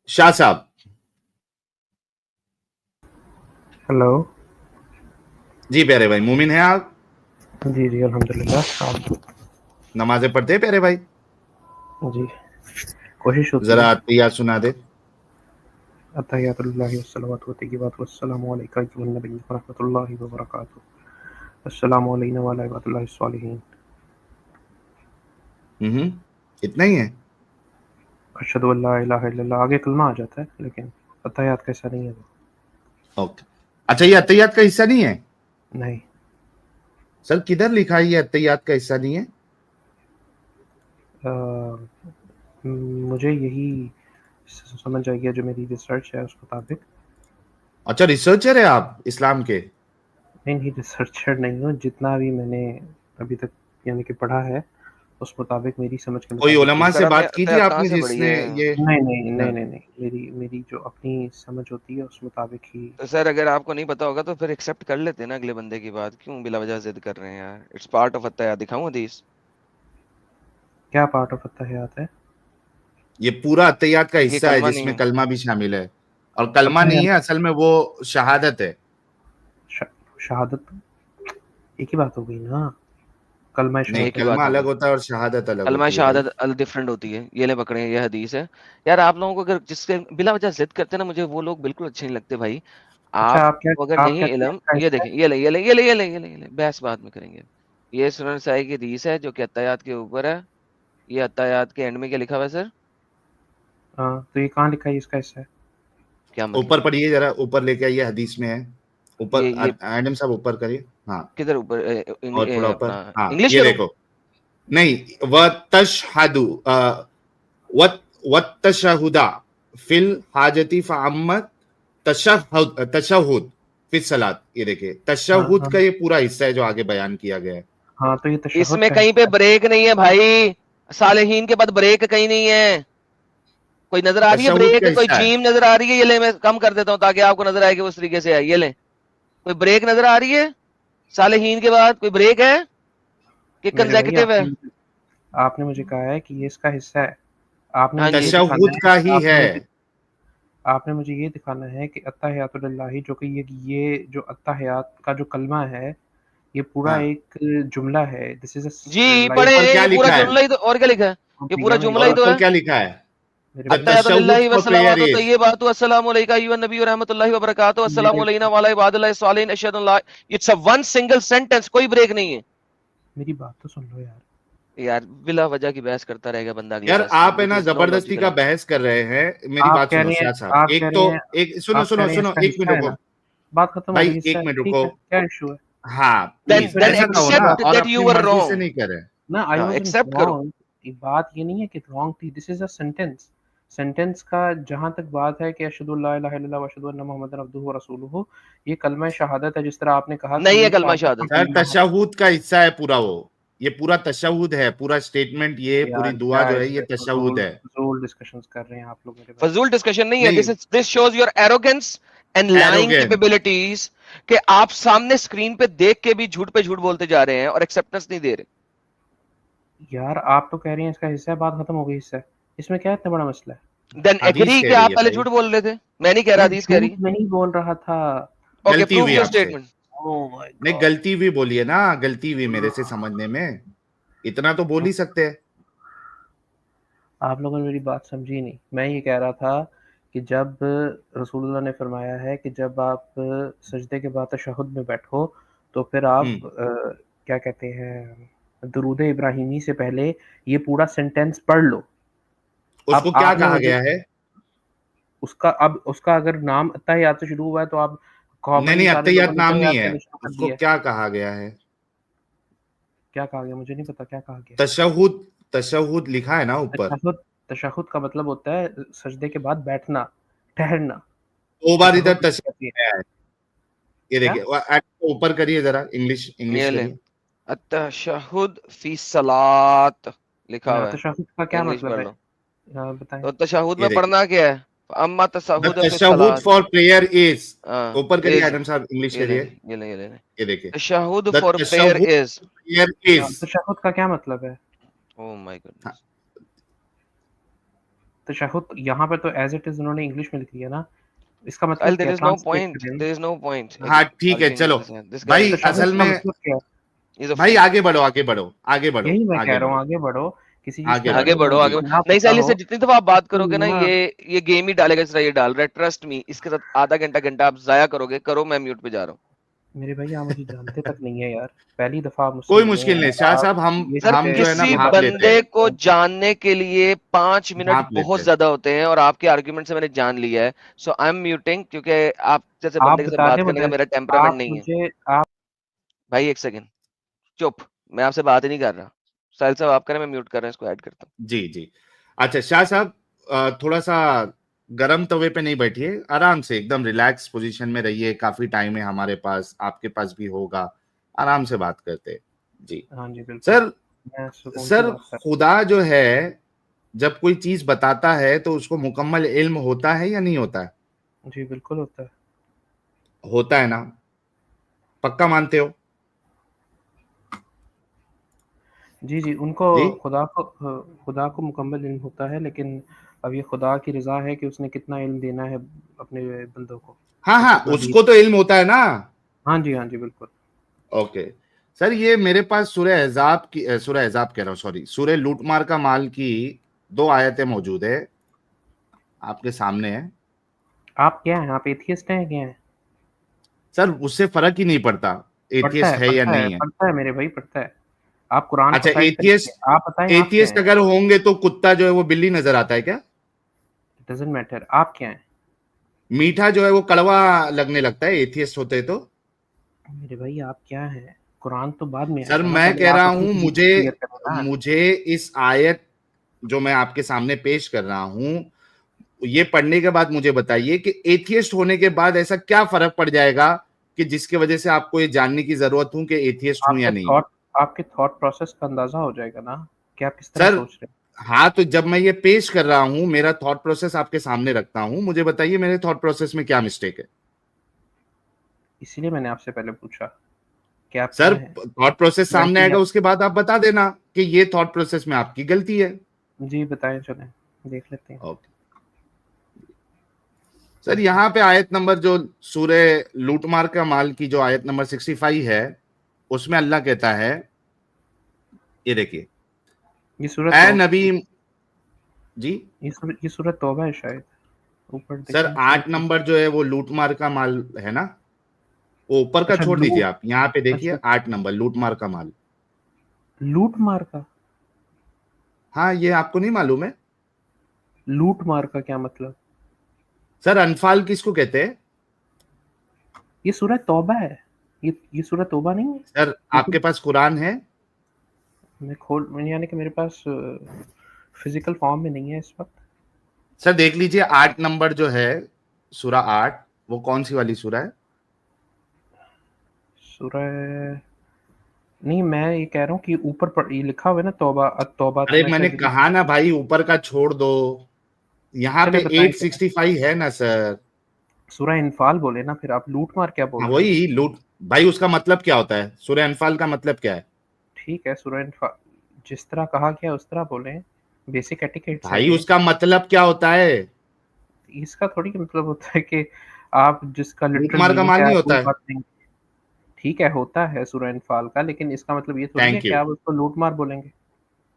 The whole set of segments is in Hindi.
शाह साहब। हेलो। जी प्यारे भाई, मोमिन हैं आप? जी जी अल्हम्दुलिल्लाह। आप? नमाजें पढ़ते हैं प्यारे भाई? जी, कोशिश होती है। जरा तैयार सुना दे। अत्तहियातुल्लाहि वस्सलावातु वत्तय्यिबातु वस्सलामु अलैका अय्युहन नबिय्यु व रहमतुल्लाहि व बरकातुहू। अस्सलामु अलैना व अला इबादिल्लाहिस सालिहीन। इतना ही है? अशहदु अल्ला इलाहा इल्लल्लाह। आगे कलमा आ जाता है, लेकिन अत्तहियात का हिस्सा नहीं है वो। ओके। अच्छा, ये अत्तहियात का हिस्सा नहीं है? नहीं। सर किधर लिखा है ये अत्तहियात का हिस्सा नहीं है? मुझे यही समझ आई है जो मेरी रिसर्च है उस मुताबिक। अच्छा, रिसर्चर है आप इस्लाम के? नहीं नहीं, रिसर्चर नहीं हूँ। जितना भी मैंने अभी तक यानी कि पढ़ा है उस मुताबिक, मेरी समझ के कोई मुताबिक उलमा ये। से सर आपने बात की थी अत्तहियात कहाँ आपने से पढ़ी जिसने है? ये? नहीं नहीं नहीं हाँ। नहीं नहीं, मेरी मेरी जो अपनी समझ होती है उस मुताबिक ही। तो सर अगर आपको नहीं पता होगा तो फिर एक्सेप्ट कर लेते हैं ना अगले बंदे की बात, क्यों बिला वजह जिद कर रहे हैं यार? इट्स पार्ट ऑफ अत्तहियात। दिखाऊं हदीस? क्या पार्ट ऑफ अत्तहियात है? ये पूरा अत्तहियात का ये हिस्सा है कलमा नहीं जिसमें है। कलमा भी शामिल है। और कलमा नहीं अत्तहियात है, असल में वो शहादत है। शहादत एक ही बात हो गई ना। कलमा नहीं, एक ही शहादत। बात कलमा हो अलग गई। होता है और शहादत अलग कलमा होती है भाई। शहादत अलग डिफरेंट होती है। ये ले पकड़े, ये हदीस है। यार आप लोगों को अगर जिसके बिला वजह जिद करते हैं ना, मुझे वो लोग बिल्कुल अच्छे नहीं लगते भाई। अच्छा, आप आप क्या अगर आप नहीं कहते हैं इल्म, इसका ये हिस्सा देखें, है? ये ले बहस बाद में करेंगे। ये सुनन साई की हदीस है जो कि अत्तहियात के ऊपर है। ये अत्तहियात के एंड में क्या लिखा हुआ है सर? हाँ, तो ये कहाँ लिखा है इसका हिस्सा है? क्या ऊपर मतलब? पढ़िए, जरा ऊपर लेके आइए, हदीस में है। ऊपर ये एडम साहब ऊपर करिए। हाँ, किधर ऊपर? और थोड़ा ऊपर। अपना हाँ, इंग्लिश ये करूं? देखो। नहीं, व तशहदु व व तशहुदा फिल हाजती फअम्मत तशहुद फिल सलात। ये देखिए, हाँ तशहुद हाँ का ये पूरा हिस्सा है जो आगे बयान किया गया है। हाँ, तो ये तशहुद इसमें का कहीं पे हिस्सा है। ब्रेक नहीं है भाई। सालेहीन के बाद ब्रेक कहीं नहीं है। कोई नजर आ रही है तशहुद का ब्रेक? कोई हिस्सा है। जीम नजर आ रही है? ये ले, मैं कम कर देता हूँ ताकि आपको नजर आए कि उस तरीके से है। ये ले, कोई ब्रेक नजर आ रही है? सालेहीन के बाद कोई ब्रेक है कि मेरे भाई, कंसेक्यूटिव है? आपने मुझे कहा है कि ये इसका हिस्सा है। आपने हाँ मुझे ये जी। दिखाना तशहुद है। का ही आपने है। मुझे आपने मुझे ये दिखाना है कि अत्तहियातुलिल्लाहि, जो कि ये जो अत्तहियात का जो कलमा है, ये पूरा हाँ, एक जुमला है। This is G like. पढ़े। ऊपर क्या ये पूरा लिखा है? जुमला ही तो, और क्या लिखा है? ये पूरा भैया मैं जुमला और ही तो ऊपर है। क्या लिखा है? मेरे द भाई तशहुद अत्तहियातुलिल्लाहि फॉर प्रेयर वस्सलावातु इज। तय्यिबातु अस्सलामु अलैका अय्युहन नबी व रहमतुल्लाहि व बरकातुहू अस्सलामु मेरे अलैना व अला इबादिल्लाहि स्वालिहीन अशहदु अन ला। It's a one single sentence, कोई ब्रेक नहीं है। मेरी बात तो सुन लो यार। यार बिला वजह की बहस करता रहेगा बंदा अगली यार बहस में। आप है ना, मुझे नो जबरदस्ती लॉजिकल का है। बहस कर रहे हैं। मेरी आप बात कह सुनो रहे हैं शाह साहब, आप कह एक रहे तो हैं एक सुनो आप कह सुनो रहे हैं सुनो, इसका एक मिनट हिस्सा है रुको। ना। बात खत्म हो भाई गई। हिस्सा एक है, मिनट ठीक रुको। है, क्या इशू है? हाँ देन प्लीज, इसमें देन ऐसा ना हो ना, एक्सेप्ट और दैट अपनी यू वर मर्जी से रॉन्ग। नहीं करे। ना, आई वाज़न्ट एक्सेप्ट करो। रॉन्ग। बात ये नहीं है कि रॉन्ग थी। This is a sentence. Sentence का जहां तक बात है कि अशहदु अल्ला इलाहा इल्लल्लाह व अशहदु अन्ना मुहम्मदन अब्दुहु व रसूलुहु, ये कलमा शहादत है। जिस तरह आपने कहा कि नहीं है ये कलमा शहादत का शहादत। सर कलमा है। तशहुद का हिस्सा है पूरा वो। ये पूरा तशहुद है, पूरा स्टेटमेंट, ये पूरी यार दुआ क्या जो है इस ये पे तशहुद है। फजूल डिस्कशंस कर रहे हैं आप लोग, मेरे भाई। फजूल डिस्कशन नहीं है। नहीं, this shows your arrogance and lying arrogance. Capabilities. कि आप सामने स्क्रीन पे देख के भी झूठ पे झूठ बोलते जा रहे हैं और एक्सेप्टेंस नहीं दे रहे। यार आप तो कह रही हैं इसका हिस्सा है, बात खत्म हो गई। हिस्सा है, इसमें क्या इतना बड़ा मसला है? देन हदीस एग्री कि कह रही आप है पहले भाई। झूठ बोल रहे थे। मैं नहीं कह रहा, मैं हदीस कह रही झूठ है। नहीं बोल रहा था। ओके, गलती प्रूव हुई योर आपसे। स्टेटमेंट। ओह माय नहीं, गॉड। गलती हुई बोलिए ना, गलती हुई मेरे से समझने में। इतना तो बोल ही सकते हैं। आप लोगों ने मेरी बात समझी नहीं। मैं ये कह रहा था कि जब रसूलुल्लाह ने फरमाया है कि जब आप सजदे के बाद तशहुद में बैठो, तो फिर आप हम्म। क्या कहते हैं, दुरूद इब्राहिमी से पहले ये पूरा सेंटेंस पढ़ लो। अब उसको क्या आपने कहा मुझे गया है? उसका अगर नाम अत्तहियात से शुरू हुआ है, तो आप नहीं कॉमन नहीं, सारे लोगों अत्तहियात ने नाम नहीं अत्तहियात है। कहना शुरू कर उसको दिया है। क्या कहा गया है? क्या कहा गया? मुझे नहीं पता क्या कहा गया। तशहुद। तशहुद लिखा है ना ऊपर। तशहुद। तशहुद का मतलब होता है सजदे के बाद बैठना, ठहरना। दो बार इधर तशहुद इसे कहते हैं। तशहुद आया है। ये क्या? देखिए, ऊपर करिए जरा, इंग्लिश इंग्लिश ये ले, करिए। अत्तशहुद फी सलात लिखा हुआ है। तशहुद का क्या इंग्लिश मतलब पढ़ है? लो। हाँ, बताएं। तो तशहुद ये में देखिए, पढ़ना क्या है? अम्मा the तशहुद fee तशहुद Salat. For prayer is. हाँ ऊपर करिए इज। आदम साहब, इंग्लिश ये ले, करिए। ये ले। ये देखिए, तशहुद द फॉर प्रेयर तशहुद इज। Prayer is. तशहुद का क्या मतलब है? ओ माय हाँ, गुडनेस। तशहुद यहाँ पे तो एज इट इज उन्होंने इंग्लिश में लिख दिया ना, इसका मतलब Well, क्या there है? is no translate point. करें। There is no point हाँ ठीक है, arguing चलो with this. This guy भाई, is तशहुद असल का में मतलब क्या है? is a भाई fool. आगे बढ़ो, आगे बढ़ो, आगे बढ़ो, यही मैं आगे कह रहा हूँ, बढ़ो, आगे बढ़ो। किसी चीज आगे का आगे बढ़ो, बढ़ो, मतलब आगे जी। ना नहीं पता साहिल, हो इससे जितनी दफा आप बात तो करोगे ना, ना ये गेम ही डालेगा, जिस तरह ये डाल रहा है। ट्रस्ट मी, इसके साथ आधा घंटा आप जाया करोगे। करो, मैं म्यूट पे जा रहा हूँ। मेरे भाई आप मुझे जानते तक नहीं है यार, पहली दफा आप मुझसे कोई मिले मुश्किल हैं नहीं और शाह आप साहब, ये सर, हम चीजें जो है ना किसी भाप लेते बंदे हैं, को जानने के लिए 5 मिनट भाप लेते बहुत हैं। ज्यादा होते हैं, और आपके आर्गुमेंट से मैंने जान लिया है। सो आई एम म्यूटिंग, क्योंकि आप जैसे आप बंदे के साथ बता दें बात करने का मुझे, मेरा टेम्परामेंट आप नहीं है। मुझे आप भाई एक सेकंड, चुप। मैं आपसे बात ही नहीं कर रहा। साहिल साहब आप करें, मैं म्यूट कर रहा हूँ, इसको ऐड करता हूँ। जी जी। अच्छा शाह साहब, थोड़ा सा गरम तवे पे नहीं बैठिए, आराम से एकदम रिलैक्स पोजीशन में रहिए। काफी टाइम है हमारे पास, आपके पास भी होगा, आराम से बात करते हैं। जी हाँ जी बिल्कुल, सर। मैं सुकून से सर बात कर खुदा जो है, जब कोई चीज बताता है तो उसको मुकम्मल इल्म होता है या नहीं होता है? जी बिल्कुल होता है। होता है ना? पक्का मानते हो? जी, जी, उनको जी खुदा को मुकम्मल इल्म होता है, लेकिन अब ये खुदा की रज़ा है कि उसने कितना इल्म देना है अपने बंदों को, हाँ और हाँ, कितना नहीं। उसको तो इल्म होता है ना। हाँ जी, बिल्कुल। ओके सर, ये मेरे पास सूरह अहज़ाब की, सूरह अहज़ाब कह रहा हूँ, सॉरी, सूरह लूटमार का माल की 2 आयतें मौजूद है, आपके सामने है। आप क्या हैं? आप एथियस्ट हैं, क्या हैं? सर उससे फर्क ही नहीं पड़ता एथियस्ट है या नहीं है। पढ़ता है मेरे भाई, पढ़ता है। आप कुरान को अच्छा, साइड पे रखिए, एथियस्ट, आप बताएँ आप क्या एथियस्ट हैं? अगर होंगे तो कुत्ता जो है वो बिल्ली नजर आता है क्या? इट डज़न्ट मैटर, आप क्या हैं? मीठा जो है वो कड़वा लगने लगता है एथियस्ट होते तो? मेरे भाई आप क्या हैं? कुरान तो बाद में सर आएगा ना, मैं पहले कह आप रहा अपनी हूं, पोज़ीशन मुझे क्लियर करें ना। मुझे इस आयत जो मैं आपके सामने पेश कर रहा हूं, ये पढ़ने के बाद मुझे बताइए कि एथियस्ट होने के बाद ऐसा क्या फर्क पड़ जाएगा कि जिसकी वजह से आपको ये जानने की जरूरत हूं कि एथियस्ट हूं या नहीं हूं। आपके थॉट प्रोसेस का अंदाज़ा हो जाएगा ना, कि आप किस तरह सर सोच रहे हैं। हाँ, तो जब मैं ये पेश कर रहा हूं, मेरा थॉट प्रोसेस आपके सामने रखता हूं, मुझे बताइए मेरे थॉट प्रोसेस में क्या मिस्टेक है। इसीलिए मैंने आपसे पहले पूछा कि आप सर क्या हैं? थॉट प्रोसेस सामने गलती है। आएगा, उसके बाद आप बता देना कि ये थॉट प्रोसेस में आपकी गलती है। जी, बताएँ चलें, देख लेते हैं। ओके सर, यहाँ पे आयत नंबर जो सूरे लूटमार का माल की जो आयत नंबर 65 है, उसमें अल्लाह कहता है, ये देखिए, ये सूरत ए तो नबी, जी ये सूरत तौबा है शायद, ऊपर सर देखें 8 सूरत। नंबर जो है वो लूटमार का माल है ना, वो ऊपर का अच्छा छोड़ दीजिए, आप यहाँ पे देखिए अच्छा, 8 नंबर लूटमार का माल। लूट मार का? हाँ, ये आपको नहीं मालूम है? लूट मार का क्या मतलब? सर अनफाल किसको कहते हैं? ये सूरत तौबा है। ये सूरत तौबा नहीं है? सर ये आपके तो पास कुरान है? यानी कि मेरे पास फिजिकल फॉर्म में नहीं है इस वक्त। सर देख लीजिए 8 नंबर जो है, सूरा 8, वो कौन सी वाली सूरा है? सूरह नहीं, मैं ये कह रहा हूँ कि ऊपर ये लिखा हुआ है ना, तौबा तौबा, तो अरे मैं मैंने शायद कहा ना भाई, ऊपर का छोड़ दो, यहाँ चले पे बताएं चलें। 865 है ना सर। सूरह इनफाल बोले ना, फिर आप लूट मार क्या बोल हाँ रहे हैं? वही लूट, भाई उसका मतलब क्या होता है? सूरह अनफाल का मतलब क्या है? ठीक है, सूरह इनफाल जिस तरह कहा गया उस तरह बोलें, बेसिक एटिकेट्स है भाई ये। उसका मतलब क्या होता है? इसका थोड़ी कि मतलब होता है कि आप जिसका लिटरल लूटमार का मीनिंग माल है नहीं आप होता वही है? बात नहीं। ठीक है, होता है सूरह इनफाल का, लेकिन इसका मतलब ये थोड़ी है थैंक कि यू आप उसको लूट मार बोलेंगे।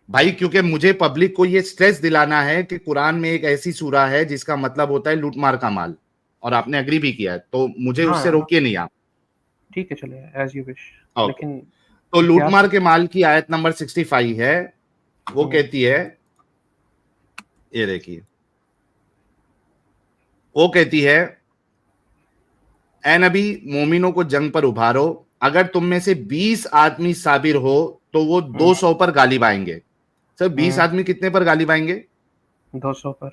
भाई, क्योंकि मुझे पब्लिक को ये स्ट्रेस दिलाना है कि कुरान में एक ऐसी सूरा है जिसका मतलब होता है लूटमार का माल, और आपने अग्री भी किया है, तो मुझे उससे हाँ, रोकिए नहीं आप। ठीक है, चलिए एज़ यू विश। ओके, लेकिन तो क्या लूटमार के माल की आयत नंबर 65 है, वो हुँ, कहती है, ये देखिए, वो कहती है, ए नबी, मोमिनों को जंग पर उभारो, अगर तुम में से 20 आदमी साबिर हो तो वो हुँ, 200 पर गालिब आएंगे। सर 20 हुँ, आदमी कितने पर गालिब आएंगे? 200 पर।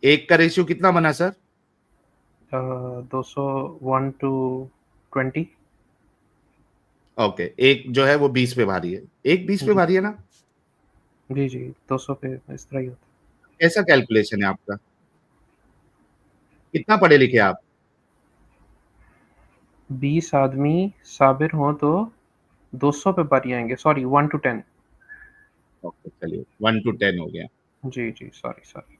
एक का रेशियो कितना बना सर? 200 1 to 20। ओके, एक जो है वो 20 पे भारी है, एक 20 पे जी, भारी है ना? जी, 200 पे इस तरह ही होता कैसा कैलकुलेशन है आपका? कितना पढ़े लिखे आप? है। 20 आदमी साबिर हों तो 200 पे बारी आएँगे, सॉरी 1 to 10। ओके चलिए, 1 to 10 हो गया। जी जी, सॉरी।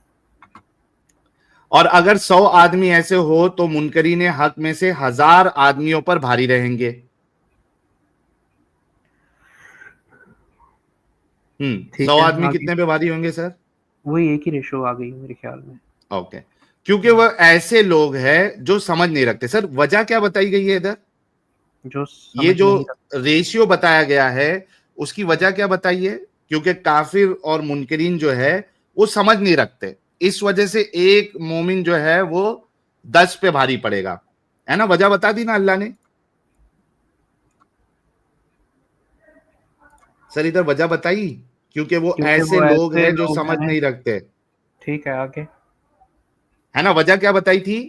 और अगर 100 आदमी ऐसे हो तो मुनकरीन हक में से 1000 आदमियों पर भारी रहेंगे। ठीक 100 है, आदमी आगे। कितने पे भारी होंगे सर? वही एक ही रेशो आ गई मेरे ख्याल में। ओके, क्योंकि वह ऐसे लोग हैं जो समझ नहीं रखते। सर वजह क्या बताई गई है इधर? जो ये समझ जो नहीं रखते। रेशियो बताया गया है उसकी वजह क्या बताई है? क्योंकि काफिर और मुनकरीन जो है वो समझ नहीं रखते, इस वजह से एक मोमिन जो है वो 10 पे भारी पड़ेगा, है ना? वजह बता दी ना अल्लाह ने। सर इधर वजह बताई, क्योंकि वो क्योंकि ऐसे वो लोग ऐसे हैं जो लोग समझ हैं। नहीं रखते, ठीक है, आगे। है ना? वजह क्या बताई थी?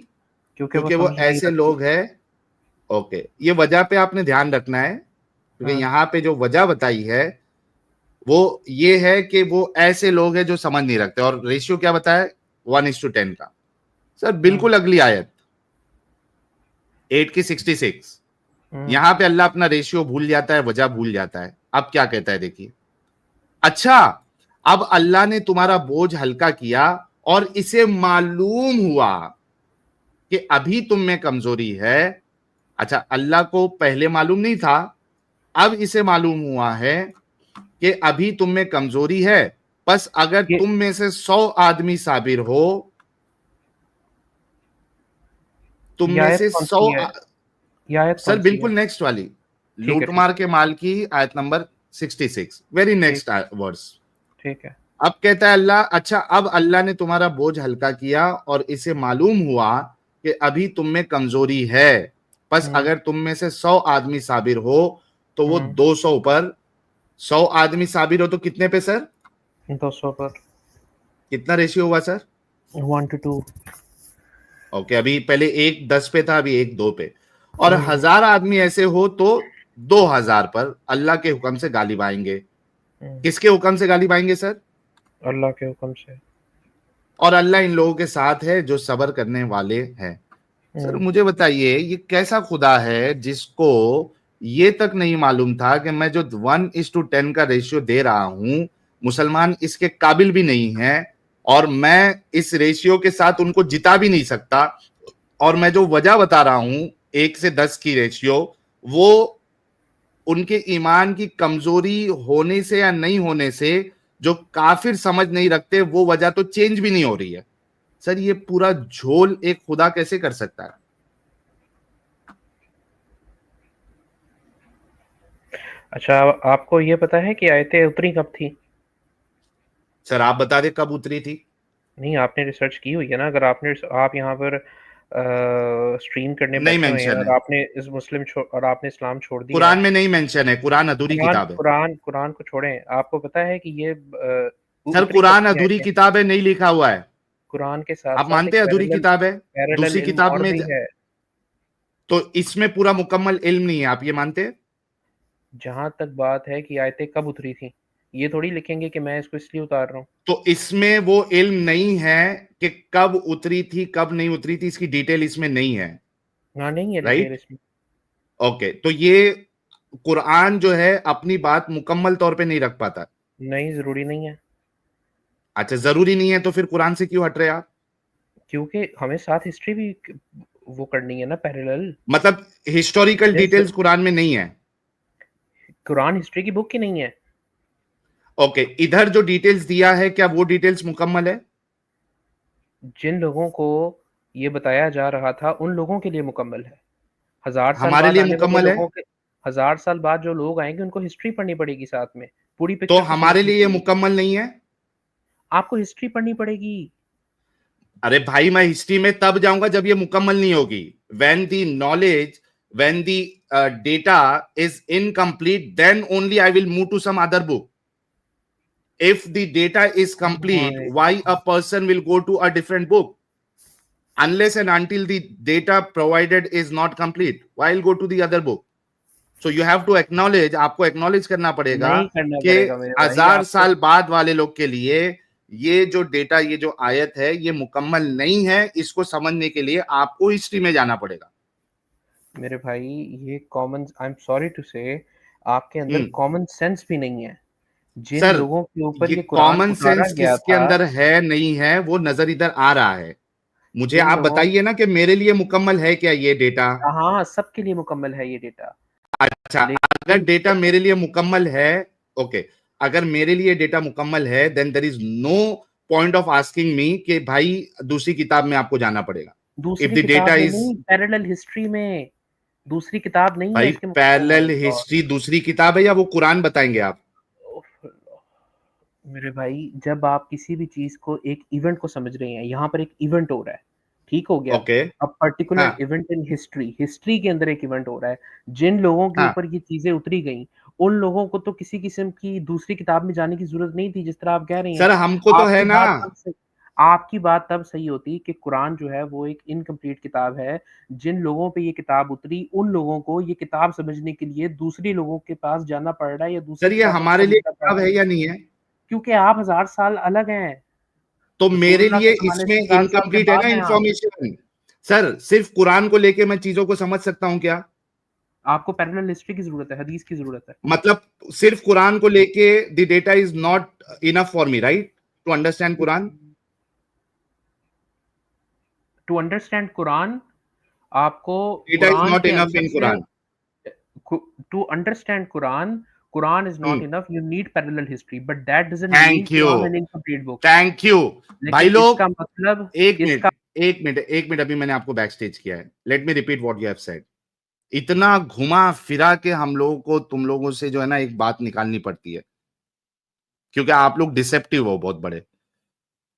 क्योंकि वो क्योंकि वो समझ नहीं ऐसे रखते। लोग हैं। ओके, ये वजह पे आपने ध्यान रखना है, क्योंकि हाँ। यहां पे जो वजह बताई है वो ये है कि वो ऐसे लोग हैं जो समझ नहीं रखते। और रेशियो क्या बताया? 1:10 का। सर हम्म। बिल्कुल अगली आयत 8 की 66, हम्म। यहां पे अल्लाह अपना रेशियो भूल जाता है, वजह भूल जाता है। अब क्या कहता है देखिए, अच्छा अब अल्लाह ने तुम्हारा बोझ हल्का किया और इसे मालूम हुआ कि अभी तुम में कमजोरी है। अच्छा, अल्लाह को पहले मालूम नहीं था, अब इसे मालूम हुआ है कि अभी तुम में कमजोरी है। बस अगर ये तुम में से 100 आदमी साबिर हो, तुम ये में आयत से कौन 100। सी है? ये आयत सर कौन सी है? बिल्कुल नेक्स्ट वाली, ठीक है, ठीक लूटमार है। के माल की आयत नंबर 66, वेरी ठीक। Next verse. ठीक है। अब कहता है अल्लाह, अच्छा अब अल्लाह ने तुम्हारा बोझ हल्का किया और इसे मालूम हुआ कि अभी तुम में कमजोरी है। बस हम्म। अगर तुम में से 100 आदमी साबिर हो तो वो हम्म। 200 पर। 100 आदमी साबिर हो तो कितने पे सर? 200 पर। कितना रेशियो हुआ सर? 1:2। ओके, अभी पहले एक 10 पे था, अभी एक 2 पे। और 1000 आदमी ऐसे हो तो 2000 पर अल्लाह के हुक्म से गालिब आएंगे। किसके हुक्म से गालिब आएंगे सर? अल्लाह के हुक्म से। और अल्लाह इन लोगों के साथ है जो सब्र करने वाले हैं। सर मुझे बताइए, ये कैसा खुदा है जिसको ये तक नहीं मालूम था कि मैं जो 1:10 का रेशियो दे रहा हूं, मुसलमान इसके काबिल भी नहीं है, और मैं इस रेशियो के साथ उनको जिता भी नहीं सकता। और मैं जो वजह बता रहा हूं 1 से 10 की रेशियो, वो उनके ईमान की कमजोरी होने से या नहीं होने से, जो काफिर समझ नहीं रखते, वो वजह तो चेंज भी नहीं हो रही है। सर ये पूरा झोल एक खुदा कैसे कर सकता है? अच्छा, आपको ये पता है कि आयतें उतरी कब थी? सर आप बता दें कब उतरी थी। नहीं, आपने रिसर्च की हुई है ना? अगर आप यहाँ पर स्ट्रीम करने नहीं बैठे हुए हैं मेंशन और है, आपने इस्लाम छोड़ दिया है। कुरान में नहीं मेंशन है, कुरान अधूरी कुरान किताब है। कुरान कुरान को छोड़ें, आपको पता है कि ये सर उतरी कब कुरान थी अधूरी आयतें? किताब है, नहीं लिखा हुआ है। कुरान के साथ आप साथ एक मानते हैं अधूरी पैरेलल किताब है? पैरेलल दूसरी इल्म किताब और में भी है। तो इसमें पूरा मुकम्मल इल्म नहीं है, आप ये मानते हैं? जहां तक बात है कि आयतें कब उतरी थी, ये थोड़ी लिखेंगे कि मैं इसको इसलिए उतार रहा हूँ। तो इसमें वो इल्म नहीं है कि कब उतरी थी कब नहीं उतरी थी, इसकी डिटेल इसमें नहीं है। हाँ, नहीं है डिटेल राइट, इसमें। ओके, तो ये कुरान जो है अपनी बात मुकम्मल तौर पे नहीं रख पाता। नहीं, जरूरी नहीं है। अच्छा, जरूरी नहीं है तो फिर कुरान से क्यों हट रहे आप? क्योंकि हमें साथ हिस्ट्री भी वो करनी है ना, पैरेलल। मतलब हिस्टोरिकल जैसे डिटेल्स कुरान में नहीं है? कुरान हिस्ट्री की बुक की नहीं है। ओके, इधर जो डिटेल्स दिया है क्या वो डिटेल्स मुकम्मल है? जिन लोगों को ये बताया जा रहा था उन लोगों के लिए मुकम्मल है। हजार साल हमारे बाद लिए आने वाले मुकम्मल है? लोगों के 1000 साल बाद जो लोग आएंगे उनको हिस्ट्री पढ़नी पड़ेगी साथ में। पूरी तो पिक्चर तो हमारे समझनी लिए ये पड़ेगी। मुकम्मल नहीं है? आपको हिस्ट्री पढ़नी पड़ेगी। अरे भाई, मैं हिस्ट्री में तब जाऊंगा जब ये मुकम्मल नहीं होगी। when the knowledge when the data is incomplete, then only I will move to some other book. If the data is complete, My why a God. person will go to a different book? Unless and until the data provided is not complete, why will go to the other book? So you have to acknowledge, आपको acknowledge करना पड़ेगा नहीं करना कि पड़ेगा मेरे भाई 1000 आपको। साल बाद वाले लोग के लिए ये जो डेटा, ये जो आयत है, ये मुकम्मल नहीं है। इसको समझने के लिए आपको हिस्ट्री में जाना पड़ेगा। मेरे भाई, ये common, I am sorry to say, आपके अंदर कॉमन सेंस भी नहीं है। जिन सर लोगों के ऊपर ये ये कुरान कॉमन उतारा सेंस गया किसके था, अंदर है नहीं है वो नजर इधर आ रहा है। मुझे जिन आप लोगों बताइए ना कि मेरे लिए मुकम्मल है क्या ये डेटा। हाँ, सबके लिए मुकम्मल है ये डेटा। अच्छा, अगर लेकिन डेटा मेरे लिए मुकम्मल है, ओके, अगर मेरे लिए डेटा मुकम्मल है then there is no point of asking me कि भाई दूसरी किताब में आपको जाना पड़ेगा। इफ दूसरी द डेटा किताब में इज, नहीं, पैरेलल हिस्ट्री में। दूसरी किताब नहीं है भाई इसके मुकम्मल होने पैरेलल की और हिस्ट्री दूसरी किताब है या वो कुरान बताएंगे आप? मेरे भाई, जब आप किसी भी चीज को एक इवेंट को समझ रहे हैं, यहाँ पर एक इवेंट हो रहा है, ठीक हो गया। ओके, अब पर्टिकुलर हाँ इवेंट इन हिस्ट्री, हिस्ट्री के अंदर एक इवेंट हो रहा है। जिन लोगों के हाँ ऊपर ये चीजें उतरी गई, उन लोगों को तो किसी किस्म की दूसरी किताब में जाने की जरूरत नहीं थी, जिस तरह आप कह रहे हैं। सर हमको तो है आपकी ना। बात तब सही आपकी बात तब सही होती कि कुरान जो है वो एक इनकम्प्लीट किताब है। जिन लोगों पे ये किताब उतरी, उन लोगों को ये किताब समझने के लिए दूसरी लोगों के पास जाना पड़ रहा है या दूसरी सर ये किताबों को हमारे लिए समझना पड़ किताब रहा है है, या नहीं है? क्योंकि आप 1000 साल अलग हैं। तो मेरे रसूलुल्लाह लिए के ज़माने इसमें से 1000 साल के इनकम्प्लीट है ना बाद हैं आप। इंफॉर्मेशन। सर सिर्फ कुरान को लेके मैं चीजों को समझ सकता हूँ क्या? आपको पैरेलल हिस्ट्री की ज़रूरत है, हदीस की ज़रूरत है। मतलब सिर्फ कुरान को लेके the data is not enough for me right to understand Quran. To understand Quran, आपको डेटा इज कुरान नॉट के इनफ अंदर इन से Quran. To understand Quran, Quran is not enough, you need parallel history, but that doesn't mean thank you, Quran an incomplete book. Thank you. भाई लेकिन लोग इसका मतलब एक इसका मिनट, एक मिनट, एक मिनट, अभी मैंने आपको बैक स्टेज किया है। Let me repeat what you have said. इतना घुमा फिरा के हम लोगों को तुम लोगों से जो है ना एक बात निकालनी पड़ती है, क्योंकि आप लोग डिसेप्टिव हो बहुत बड़े।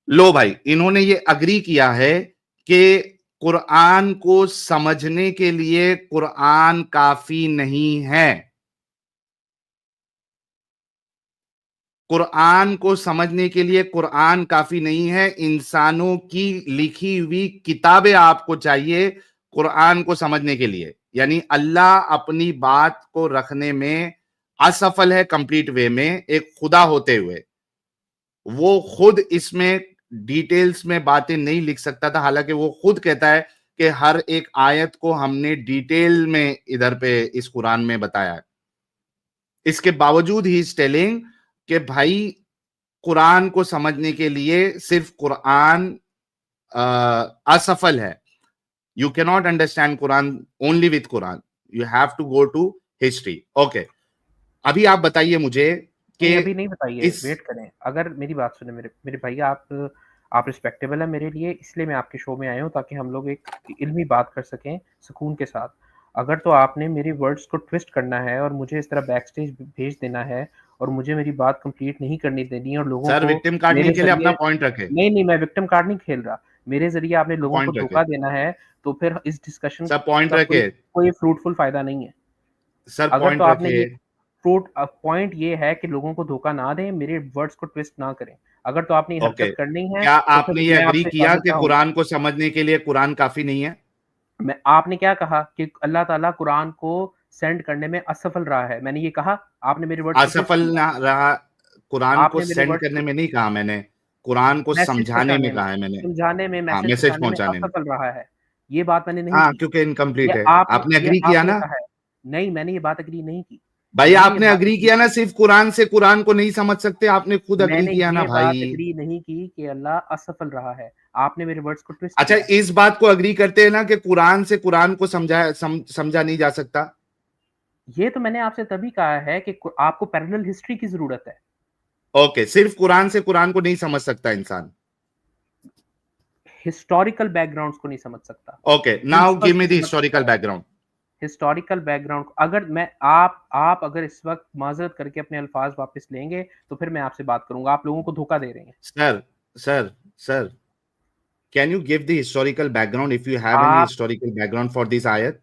लो भाई, इन्होंने ये अग्री किया है कि कुरान को समझने के लिए कुरान काफी नहीं है। कुरान को समझने के लिए कुरान काफी नहीं है, इंसानों की लिखी हुई किताबें आपको चाहिए कुरान को समझने के लिए। यानी अल्लाह अपनी बात को रखने में असफल है कंप्लीट वे में, एक खुदा होते हुए वो खुद इसमें डिटेल्स में बातें नहीं लिख सकता था। हालांकि वो खुद कहता है कि हर एक आयत को हमने डिटेल में इधर पे इस कुरान में बताया है। इसके बावजूद ही इज टेलिंग कि भाई कुरान को समझने के लिए सिर्फ कुरान असफल है। You can not understand Quran only with Quran, you have to go to history. Okay, अभी आप बताइए मुझे कि नहीं, अभी नहीं बताइए, इस, वेट करें। अगर मेरी बात सुने मेरे मेरे भाई, आप रिस्पेक्टेबल है मेरे लिए, इसलिए मैं आपके शो में आया हूँ ताकि हम लोग एक इल्मी बात कर सकें सुकून के साथ। अगर तो आपने मेरे वर्ड्स को ट्विस्ट करना है और मुझे इस तरह बैक स्टेज भेज देना है और मुझे मेरी बात कंप्लीट नहीं करनी देनी है और लोगों सर को विक्टिम काटने मेरे के लिए अपना ज़रिए पॉइंट रखे, नहीं, मैं विक्टिम कार्ड नहीं खेल रहा। मेरे ज़रिए आपने लोगों को पॉइंट रखे, धोखा देना है, तो फिर इस डिस्कशन सर पॉइंट का कोई रखे, कोई फ्रूटफुल फ़ायदा नहीं है। सर अगर तो पॉइंट आपने रखे। ये पॉइंट ये है कि लोगों को धोखा ना दें, मेरे वर्ड्स को ट्विस्ट ना करें। अगर तो आपने ये ओके, हरकत करनी है, क्या तो आपने फिर ये मैं अग्री आपसे किया इजाज़त कि चाहूँगा। कुरान को समझने के लिए कुरान काफी नहीं है? आपने क्या कहा कि अल्लाह ताला कुरान को सेंड करने में असफल रहा है, मैंने ये कहा? आपने मेरे वर्ड्स को ट्विस्ट असफल किया। ना रहा, कुरान को आपने मेरे सेंड वर्ड्स करने को में नहीं कहा मैंने, कुरान को मैसेज समझाने में पहुँचाने में कहा है मैंने। समझाने में, हाँ, मैसेज मैसेज पहुँचाने में पहुंचाने में। असफल रहा है। ये बात मैंने नहीं हाँ, की। क्योंकि इनकम्प्लीट है। आपने ये अग्री किया आपने ना? कहा है। नहीं, मैंने ये बात एग्री नहीं की। भाई मैंने ये आपने बात अग्री एग्री किया ना, सिर्फ कुरान से कुरान को नहीं समझ सकते, आपने खुद अग्री मैंने किया ना ये बात भाई। एग्री नहीं की कि अल्लाह असफल रहा है। आपने मेरे वर्ड्स को ट्विस्ट अच्छा, किया है। इस बात को अग्री करते हैं ना कि कुरान से कुरान को समझा नहीं जा सकता? ये तो मैंने आपसे तभी कहा है कि आपको पैरेलल हिस्ट्री की जरूरत है। ओके, सिर्फ कुरान से कुरान को नहीं समझ सकता इंसान। हिस्टोरिकल बैकग्राउंड्स को नहीं समझ सकता, okay, now principles give me को द समझ सकता हिस्टोरिकल है। बैकग्राउंड। हिस्टोरिकल बैकग्राउंड अगर मैं आप अगर इस वक्त माजरत करके अपने अल्फाज वापस लेंगे तो फिर मैं आपसे बात करूंगा। आप लोगों को धोखा दे रहे हैं। Sir, sir, sir, can you give the historical background if you have any आप historical background for this ayat?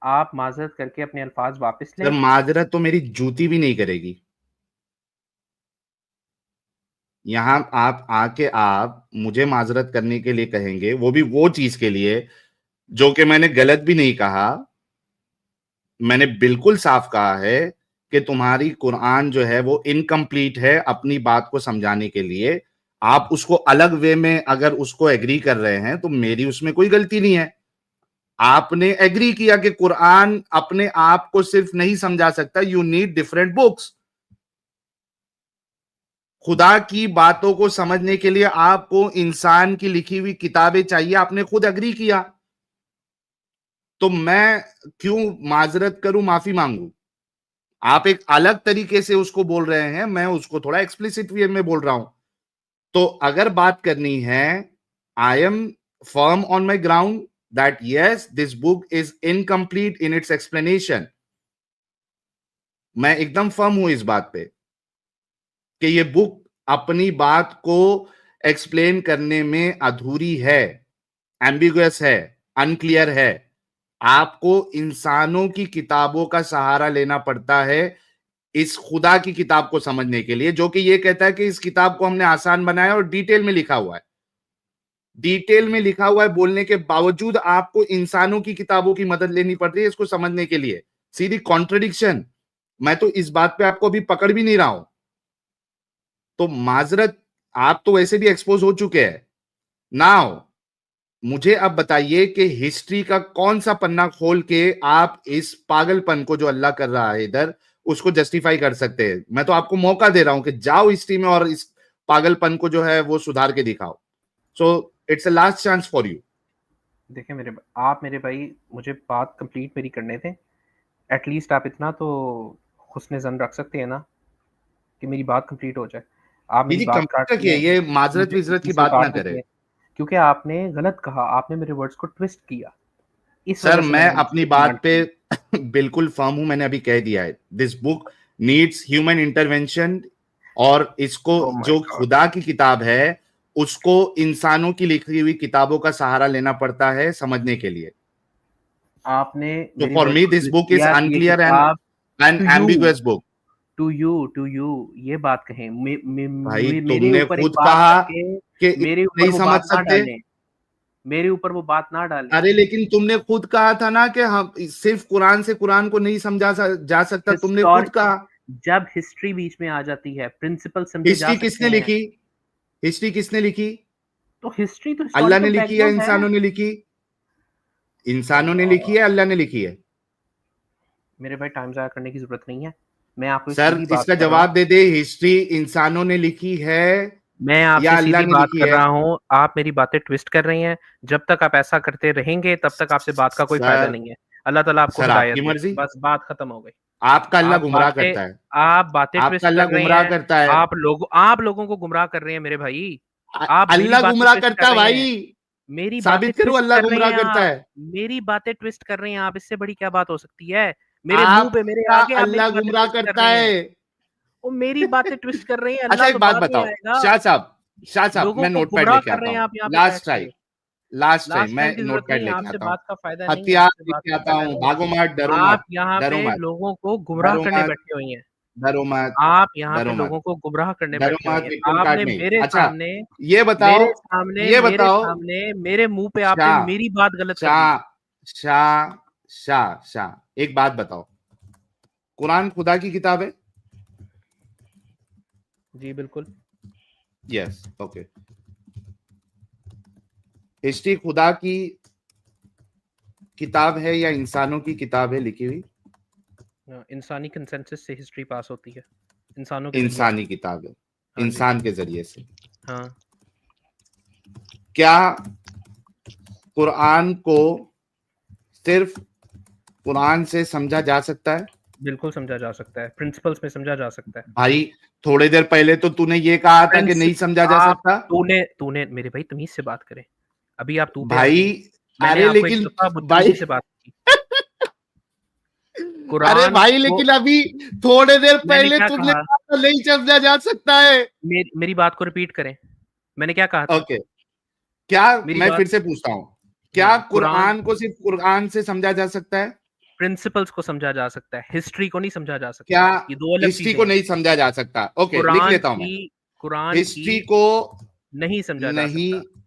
आप माजरत करके अपने अल्फाज वापस सर लें। माजरत तो मेरी जूती भी नहीं करेगी। यहां आप आके आप मुझे माजरत करने के लिए कहेंगे, वो भी वो चीज के लिए जो कि मैंने गलत भी नहीं कहा। मैंने बिल्कुल साफ कहा है कि तुम्हारी कुरान जो है वो इनकम्प्लीट है अपनी बात को समझाने के लिए। आप उसको अलग वे में अगर उसको एग्री कर रहे हैं तो मेरी उसमें कोई गलती नहीं है। आपने एग्री किया कि कुरान अपने आप को सिर्फ नहीं समझा सकता, यू नीड डिफरेंट बुक्स। खुदा की बातों को समझने के लिए आपको इंसान की लिखी हुई किताबें चाहिए, आपने खुद अग्री किया, तो मैं क्यों माजरत करूं, माफी मांगू? आप एक अलग तरीके से उसको बोल रहे हैं, मैं उसको थोड़ा एक्सप्लिसिट वे में बोल रहा हूं। तो अगर बात करनी है, I am firm on my ground that yes this book is incomplete in its explanation. मैं एकदम फर्म हूं इस बात पे कि ये बुक अपनी बात को एक्सप्लेन करने में अधूरी है, एम्बिगुअस है, अनक्लियर है। आपको इंसानों की किताबों का सहारा लेना पड़ता है इस खुदा की किताब को समझने के लिए, जो कि ये कहता है कि इस किताब को हमने आसान बनाया और डिटेल में लिखा हुआ है। डिटेल में लिखा हुआ है बोलने के बावजूद आपको इंसानों की किताबों की मदद लेनी पड़ रही है इसको समझने के लिए। सीधी कॉन्ट्रडिक्शन। मैं तो इस बात पे आपको अभी पकड़ भी नहीं रहा हूं, तो माजरत, आप तो वैसे भी एक्सपोज हो चुके हैं। नाउ मुझे अब बताइए कि हिस्ट्री का कौन सा पन्ना खोल के आप इस पागलपन को जो अल्लाह कर रहा है इधर, उसको जस्टिफाई कर सकते हैं। मैं तो आपको मौका दे रहा हूं कि जाओ हिस्ट्री में और इस पागलपन को जो है वो सुधार के दिखाओ। So it's a last chance for you. देखिए आप मेरे भाई, मुझे बात कंप्लीट मेरी करने थे। एटलीस्ट आप इतना तो हुस्न ज़न रख सकते हैं ना कि मेरी बात कंप्लीट हो जाए। आप मेरी जी बात कंप्लीट काट रखिए, ये माजरत मुझे विजरत की बीच में बात ना काट देते करे। हैं, क्योंकि आपने गलत कहा, आपने मेरे वर्ड्स को ट्विस्ट किया। इस सर वजह से मैं मैंने अपनी मुझसे बात डिमांड पे की। बिल्कुल फर्म हूं, मैंने अभी कह दिया है this book needs human intervention, और इसको ओह माय जो गॉड! खुदा की किताब है उसको इंसानों की लिखी हुई किताबों का सहारा लेना पड़ता है समझने के लिए। आपने तो मेरी फॉर वर्ड्स मी को दिस ट्विस्ट बुक इज किया कि ये अनक्लियर एंड किताब an to you ambiguous book. To you ये बात कहें। भाई मेरे तुमने ऊपर एक खुद बात कहा करके कि मेरे नहीं ऊपर वो समझ बात ना सकते। डालें, मेरे ऊपर वो बात ना डालें। अरे लेकिन तुमने खुद कहा था ना कि हम सिर्फ कुरान से कुरान को नहीं समझा जा सकता, तुमने हिस्टोर खुद कहा। जब हिस्ट्री बीच में आ जाती है, प्रिंसिपल समझे जा हिस्ट्री सकते किसने हैं। लिखी? हिस्ट्री किसने लिखी? तो हिस्ट्री तो अल्लाह ने हिस्टोरिकल लिखी या बैकग्राउंड है। इंसानों ने लिखी? इंसानों ने लिखी अल्लाह! है, अल्लाह ने लिखी है? मेरे भाई टाइम ज़ाया करने की ज़रूरत नहीं है। मैं आपको एक सर सीधी बात इसका कर रहा हूँ। जवाब दे दे, हिस्ट्री इंसानों ने लिखी है मैं या आपसे अल्लाह सीधी ने बात लिखी कर है? रहा हूँ, आप मेरी बातें ट्विस्ट कर रही हैं। जब तक आप ऐसा करते रहेंगे, तब तक आपसे बात का कोई फ़ायदा सर नहीं है। अल्लाह ताला आपको सर हिदायत आपकी दे। मर्जी। बस बात खत्म हो गई। आपका अल्लाह आप गुमराह बातें करता है। आप बातें आपका ट्विस्ट अल्लाह कर रहे गुमराह हैं। करता है। आप लोगों को गुमराह कर रहे हैं मेरे भाई। आप मेरी अल्लाह बातें गुमराह ट्विस्ट कर करता है रहे भाई। हैं। मेरी बातें साबित करो ट्विस्ट अल्लाह कर रहे गुमराह हैं करता आप। है। मेरी बातें ट्विस्ट कर रहे हैं आप। इससे बड़ी क्या बात हो सकती है? मेरे मुँह पे मेरे आपका आगे आप मेरी अल्लाह बातें गुमराह ट्विस्ट कर करता रहे हैं। है। वो मेरी बातें ट्विस्ट कर रहे हैं, अच्छा अल्लाह एक तो बात बाद में बताओ आएगा। शाह साहब लोगों मैं को नोटपैड गुमराह लेके कर आता रहे हैं हूँ। आप यहाँ पे बैठ लास्ट के। टाइम लास्ट टाइम लास्ट मैं टाइम की ज़रूरत नोटपैड नहीं है, लेके आपसे आता हूँ। बात का फ़ायदा नहीं है, हथियार आपसे बात लेके का आता फ़ायदा हूँ, नहीं है। भागो मत, डरो मत, आप यहाँ डरो पे मत, लोगों को गुमराह डरो करने मत, बैठे हुए हैं। डरो मत, आप यहाँ पे डरो मत, लोगों को गुमराह करने डरो बैठे हुए मत, हैं। विक्रम कार्ड आपने नहीं। मेरे अच्छा सामने ये बताओ, मेरे सामने ये मेरे बताओ सामने मेरे मुँह पे आपने शाह मेरी बात गलत कर दी। शाह शाह शाह शाह एक बात बताओ, कुरान खुदा की किताब है? जी, बिल्कुल। Yes okay. हिस्ट्री खुदा की किताब है या इंसानों की किताब है लिखी हुई? इंसानी कंसेंसस से हिस्ट्री पास होती है। इंसानों के ज़रिए से। इंसानी किताब है, हाँ जी। इंसान के जरिए से। हाँ। क्या कुरान को सिर्फ कुरान से समझा जा सकता है? बिल्कुल समझा जा सकता है। प्रिंसिपल्स में समझा जा सकता है। भाई थोड़ी देर पहले तो तूने ये कहा था कि प्रिंस नहीं समझा जा आप सकता। तूने मेरे भाई तमीज़ से बात करें। अभी आप तू पे आ भाई गए हैं। मैंने अरे आपको एक लेकिन दफ़ा भाई बदतमीज़ी से बात की। अरे कुरान भाई को लेकिन अभी थोड़ी देर मैंने पहले क्या तुमने कहा? कहा था नहीं समझा जा सकता है। मेरी बात को रिपीट करें। मैंने क्या कहा था? ओके, क्या मेरी मैं बात फिर से पूछता हूँ, क्या कुरान कुरान को सिर्फ कुरान से समझा जा सकता है? प्रिंसिपल्स को समझा जा सकता है, हिस्ट्री को नहीं समझा जा क्या सकता। ये 2 अलग हिस्ट्री चीज़ें को हैं। नहीं समझा जा सकता? ओके लिख कुरान लेता हूं मैं। की कुरान की हिस्ट्री को नहीं समझा जा नहीं, सकता।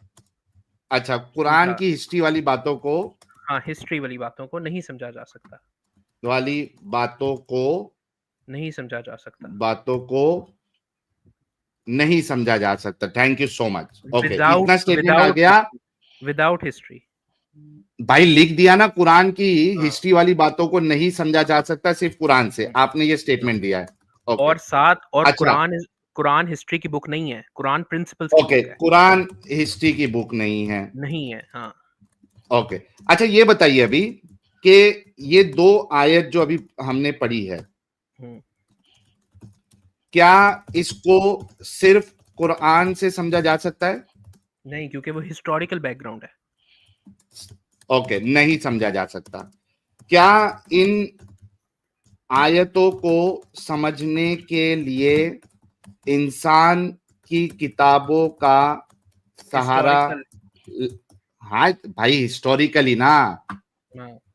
अच्छा कुरान समझा। की हिस्ट्री वाली बातों को हाँ, हिस्ट्री वाली बातों को नहीं समझा जा सकता। वाली बातों को नहीं समझा जा सकता। बातों को नहीं समझा जा सकता। Thank you so much. Okay without इतना स्टेटमेंट आ विदाउट गया। History without history. भाई लिख दिया ना, कुरान की हाँ। हिस्ट्री वाली बातों को नहीं समझा जा सकता सिर्फ कुरान से, हुँ, आपने ये हुँ। स्टेटमेंट दिया है। ओके और साथ और अच्छा कुरान हिस्ट्री की बुक नहीं है, कुरान प्रिंसिपल्स की ओके, बुक है। कुरान हिस्ट्री की बुक नहीं है। नहीं है, हाँ। ओके, अच्छा ये बताइए अभी कि ये 2 आयत जो अभी हमने पढ़ी है, क्या इसको सिर्फ कुरान से समझा जा सकता है? नहीं, क्योंकि वो हिस्टोरिकल बैकग्राउंड है। ओके, नहीं समझा जा सकता। क्या इन आयतों को समझने के लिए इंसान की किताबों का सहारा? हाँ भाई, हिस्टोरिकली ना,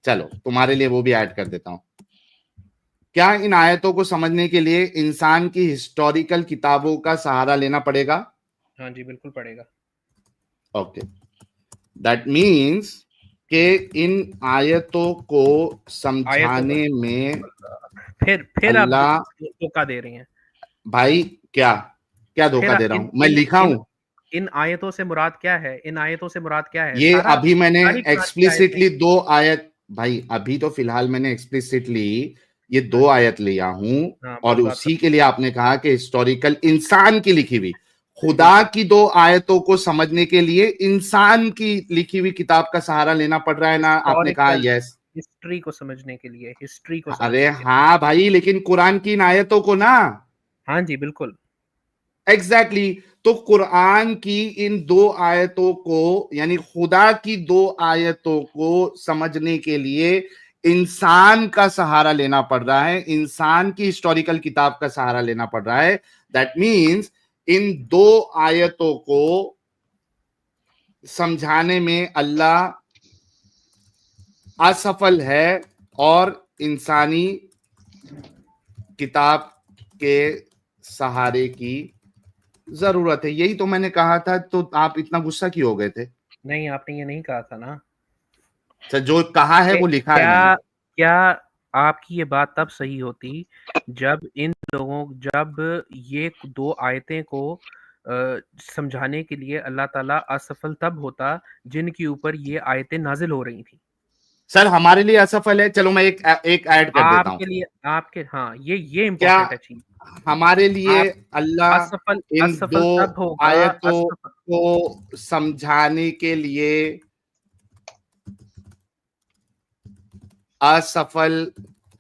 चलो तुम्हारे लिए वो भी ऐड कर देता हूं। क्या इन आयतों को समझने के लिए इंसान की हिस्टोरिकल किताबों का सहारा लेना पड़ेगा? हाँ जी, बिल्कुल पड़ेगा। ओके, दैट मीन्स कि इन आयतों को समझाने में फिर आप अल्लाह, धोखा दे रहे हैं भाई क्या क्या धोखा दे रहा हूं मैं? लिखा हूं इन आयतों से मुराद क्या है? इन आयतों से मुराद क्या है? ये अभी मैंने सारी कुरान की एक्सप्लिसिटली आयतें। 2 आयत, भाई अभी तो फिलहाल मैंने एक्सप्लिसिटली ये 2 आयत लिया हूं, हाँ, और बड़ी बात उसी के लिए आपने कहा कि हिस्टोरिकल इंसान की लिखी हुई, खुदा बिल्कुल। की 2 आयतों को समझने के लिए इंसान की लिखी हुई किताब का सहारा लेना पड़ रहा है ना? आपने कहा हिस्टोरिकल यस। हिस्ट्री को समझने के लिए, हिस्ट्री को अरे समझने के लिए। हाँ भाई, लेकिन कुरान की इन आयतों को ना, हाँ जी, बिल्कुल। Exactly exactly. तो कुरान की इन 2 आयतों को, यानी खुदा की 2 आयतों को समझने के लिए इंसान का सहारा लेना पड़ रहा है, इंसान की हिस्टोरिकल किताब का सहारा लेना पड़ रहा है। दैट मीन्स इन 2 आयतों को समझाने में अल्लाह असफल है और इंसानी किताब के सहारे की जरूरत है। यही तो मैंने कहा था, तो आप इतना गुस्सा क्यों हो गए थे? नहीं, आपने ये नहीं कहा था ना। अच्छा, जो कहा है वो लिखा है मैंने। क्या आपकी ये बात तब सही होती जब ये 2 आयतें को समझाने के लिए अल्लाह ताला असफल तब होता जिनके ऊपर ये आयतें नाजिल हो रही थी। सर हमारे लिए असफल है, चलो मैं एक ऐड कर देता हूं। आपके लिए, आपके, हाँ, ये क्या इम्पोर्टेंट है चीज। हमारे लिए आप अल्लाह इन 2 असफल तब होगा। आयतों को समझाने के लिए असफल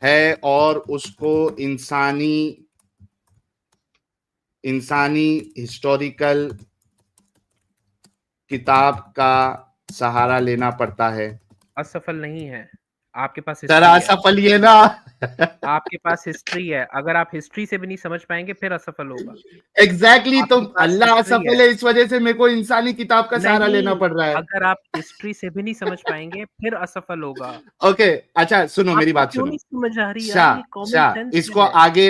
है और उसको इंसानी हिस्टोरिकल किताब का सहारा लेना पड़ता है? असफल नहीं है, आपके पास सर हिस्ट्री है। असफल ये ना आपके पास हिस्ट्री है, अगर आप हिस्ट्री से भी नहीं समझ पाएंगे फिर असफल होगा। एग्जैक्टली तो आपके पास अल्लाह हिस्ट्री असफल है, इस वजह से मेरे को इंसानी किताब का सहारा लेना नहीं, पड़ रहा है। अगर आप हिस्ट्री से भी नहीं समझ पाएंगे फिर असफल होगा। ओके, अच्छा सुनो, मेरी आपको बात क्यों सुनो। नहीं समझ आ रही यार? शाह ये कॉमन शाह सेंस इसको है। आगे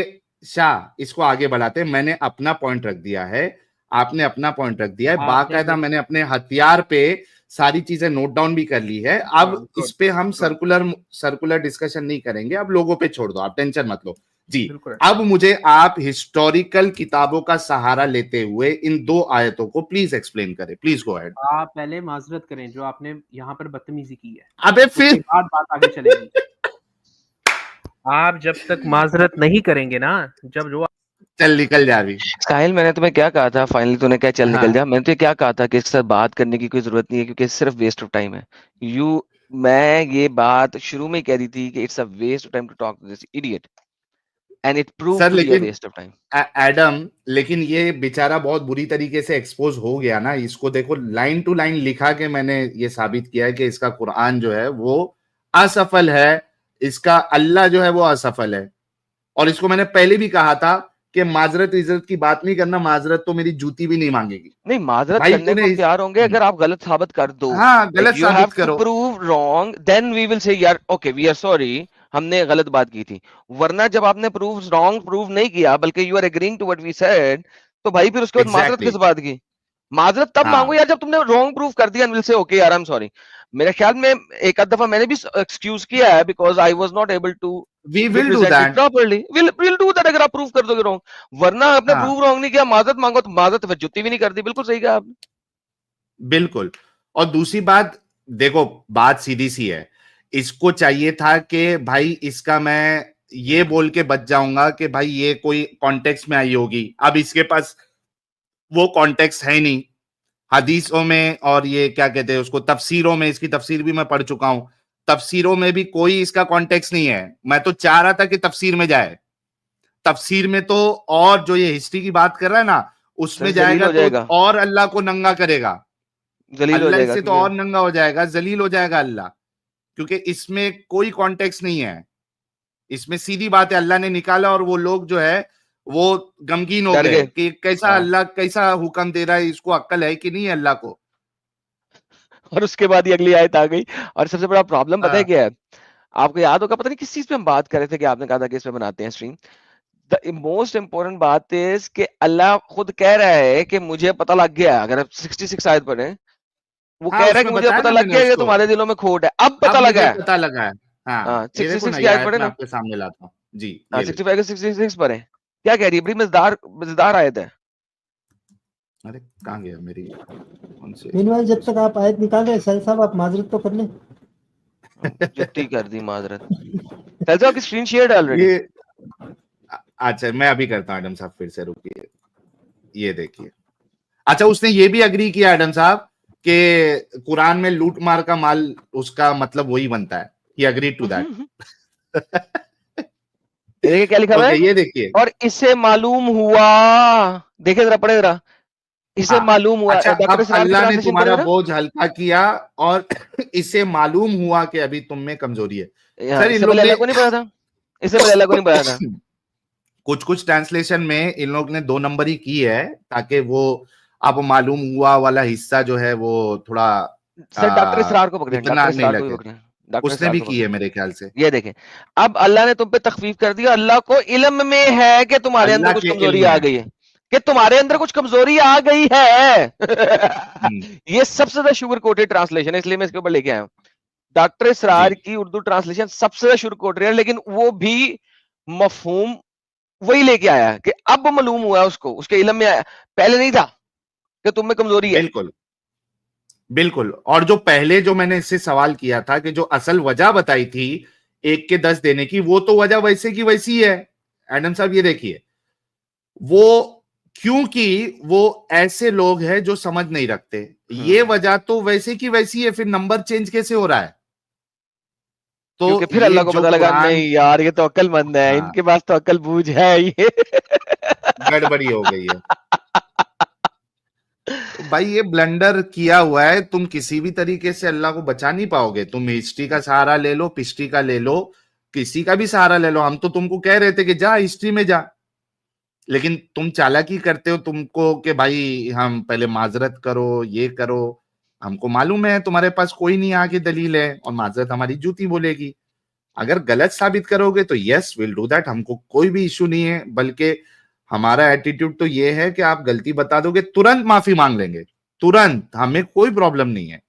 इसको आगे बढ़ाते, मैंने अपना पॉइंट रख दिया है, आपने अपना पॉइंट रख दिया है, बाकायदा मैंने अपने हथियार पे सारी चीजें नोट डाउन भी कर ली है। अब इस पे हम सर्कुलर डिस्कशन नहीं करेंगे, अब लोगों पे छोड़ दो, आप टेंशन मत लो जी। अब मुझे आप हिस्टोरिकल किताबों का सहारा लेते हुए इन 2 आयतों को प्लीज एक्सप्लेन करें, प्लीज गो अहेड। आप पहले माजरत करें जो आपने यहाँ पर बदतमीजी की है, अबे फिर उसके बाद बात आगे चलेगी। आप जब तक माजरत नहीं करेंगे ना, जो चल निकल जा अभी। साहिल, मैंने तुम्हें क्या कहा था? फाइनली तूने क्या चल निकल हाँ। जा? मैंने तो क्या कहा था कि इसके साथ बात करने की कोई जरूरत नहीं है क्योंकि सिर्फ वेस्ट ऑफ टाइम है। मैं ये बात शुरू में ही कह दी थी कि it's a waste of time to talk to this idiot and it prove to be a waste of time. Adam, लेकिन ये बेचारा बहुत बुरी तरीके से एक्सपोज हो गया ना, इसको देखो लाइन टू लाइन लिखा के मैंने ये साबित किया है कि इसका कुरान जो है वो असफल है, इसका अल्लाह जो है वो असफल है। और इसको मैंने पहले भी कहा था कि माजरत इज्जत की बात नहीं करना, माजरत तो मेरी जूती भी नहीं मांगेगी। नहीं, माजरत भाई करने को हम तैयार होंगे अगर आप गलत साबित कर दो। हाँ, गलत यू साबित हैव टू करो। Prove wrong, then we will say यार ओके वी आर सॉरी, हमने गलत बात की थी। वरना जब आपने प्रूव नहीं किया बल्कि you are agreeing to what we said, तो भाई फिर उसके बाद माजरत किस बात की? माजरत तब मांगो यार जब तुमने रॉन्ग प्रूव कर दिया, विल से ओके यार आई एम सॉरी। मेरे ख्याल में एक आध दफा मैंने भी एक्सक्यूज किया है because I was not able to we will do that properly. Will do that अगर आप प्रूव कर दोगे रॉन्ग, वरना आपने प्रूव रॉन्ग नहीं किया, माजरत मांगो तो माजरत फिर जुत्ती भी नहीं कर दी। बिल्कुल सही कहा आपने। बिल्कुल। और दूसरी बात, देखो बात सीधी सी है, इसको चाहिए था कि भाई इसका मैं ये बोल के बच जाऊंगा कि भाई ये कोई कॉन्टेक्स्ट में आई होगी। अब इसके पास वो कॉन्टेक्स्ट है नहीं हदीसों में, और ये क्या कहते हैं उसको, तफसीरों में, इसकी तफसीर भी मैं पढ़ चुका हूं, तफसीरों में भी कोई इसका कॉन्टेक्स्ट नहीं है। मैं तो चाह रहा था कि तफसीर में जाए, तफसीर में तो, और जो ये हिस्ट्री की बात कर रहा है ना उसमें जाएगा तो और अल्लाह को नंगा करेगा, अल्लाह इससे तो और नंगा हो जाएगा, जलील हो जाएगा अल्लाह, क्योंकि इसमें कोई कॉन्टेक्स्ट नहीं है। इसमें सीधी बात है, अल्लाह ने निकाला और वो लोग जो है वो गमगीन हो गए कि कैसा अल्लाह कैसा हुक्म दे रहा है, इसको अक्ल है कि नहीं है अल्लाह को। और उसके बाद ही अगली आयत आ गई। और सबसे बड़ा प्रॉब्लम पता है क्या है, आपको याद होगा, पता नहीं किस चीज पे हम बात कर रहे थे कि आपने कहा था कि इसमें बनाते हैं स्ट्रीम। द मोस्ट इंपॉर्टेंट बात इज कि अल्लाह खुद कह रहा है कि मुझे पता लग गया, अगर आप 66 आयत पढ़े, वो कह रहा है कि मुझे पता लग गया कि तुम्हारे दिलों में खोट है, अब पता लगा है, पता लगा है। हाँ, 66 की आयत पढ़े ना, आपके सामने लाता हूँ जी, 65 के 66 पढ़े, क्या कह रही है, बड़ी मजेदार आयत है। अरे कहाँ गया मेरी, कौन से? मीनवाइल जब तक आप आयत निकाल रहे हैं सर साहब, आप माजरत तो कर लें। जुत्ती कर दी माजरत। सर साहब की स्क्रीन शेयर ऑलरेडी। अच्छा मैं अभी करता हूँ एडम साहब, फिर से रुकिए, ये देखिए। अच्छा उसने ये भी अग्री किया एडम साहब कि कुरान में लूट मार का माल उसका मतलब वही बनता है, ही अग्री टू दैट। देखिए क्या लिखा हुआ है, ये देखिए, और इससे मालूम हुआ, देखिए जरा पढ़े जरा, इसे मालूम हुआ। अच्छा, अब अल्लाह ने तुम्हारा बोझ हल्का किया और इसे मालूम हुआ कि अभी तुम में कमजोरी है। सर इन लोगों को नहीं पता था, इससे पहले अल्लाह को नहीं पता था। कुछ ट्रांसलेशन में इन लोग ने 2 नंबर ही की है ताकि वो अब मालूम हुआ वाला हिस्सा जो है वो थोड़ा सर डॉक्टर इसरार को पकड़े, इतना नहीं लगे, उसने भी की है मेरे ख्याल से। ये देखें, अब अल्लाह ने तुम पे तखफीफ कर दिया, अल्लाह को इल्म में है कि तुम्हारे अंदर कुछ कमजोरी आ गई है, कि तुम्हारे अंदर कुछ कमजोरी आ गई है। ये सबसे ज्यादा शुगर कोटेड ट्रांसलेशन है, इसलिए मैं इसके ऊपर लेके आया हूं। डॉक्टर इसरार की उर्दू ट्रांसलेशन सबसे ज्यादा शुगर कोटेड है, लेकिन वो भी मफहूम वही लेके आया कि अब मालूम हुआ उसको, उसके इल्म में आया, पहले नहीं था कि तुम में कमजोरी है। बिल्कुल बिल्कुल। और जो पहले जो मैंने इससे सवाल किया था कि जो असल वजह बताई थी 1 के 10 देने की, वो तो वजह वैसे की वैसी है एडम साहब, ये देखिए, वो क्योंकि वो ऐसे लोग हैं जो समझ नहीं रखते, ये वजह तो वैसे की वैसी है, फिर नंबर चेंज कैसे हो रहा है? तो क्योंकि फिर अल्लाह को पता लगा नहीं यार ये तो अक्लमंद है, इनके पास तो अक्ल बूझ है, ये गड़बड़ी हो गई है। तो भाई ये ब्लंडर किया हुआ है, तुम किसी भी तरीके से अल्लाह को बचा नहीं पाओगे। तुम हिस्ट्री का सहारा ले लो, पिस्ट्री का ले लो, किसी का भी सहारा ले लो। हम तो तुमको कह रहे थे कि जा हिस्ट्री में जा, लेकिन तुम चालाकी करते हो तुमको कि भाई हम पहले माजरत करो, ये करो। हमको मालूम है तुम्हारे पास कोई नहीं आगे दलील है, और माजरत हमारी जूती बोलेगी। अगर गलत साबित करोगे तो यस विल डू दैट, हमको कोई भी इश्यू नहीं है। बल्कि हमारा एटीट्यूड तो ये है कि आप गलती बता दोगे तुरंत माफी मांग लेंगे, तुरंत, हमें कोई प्रॉब्लम नहीं है।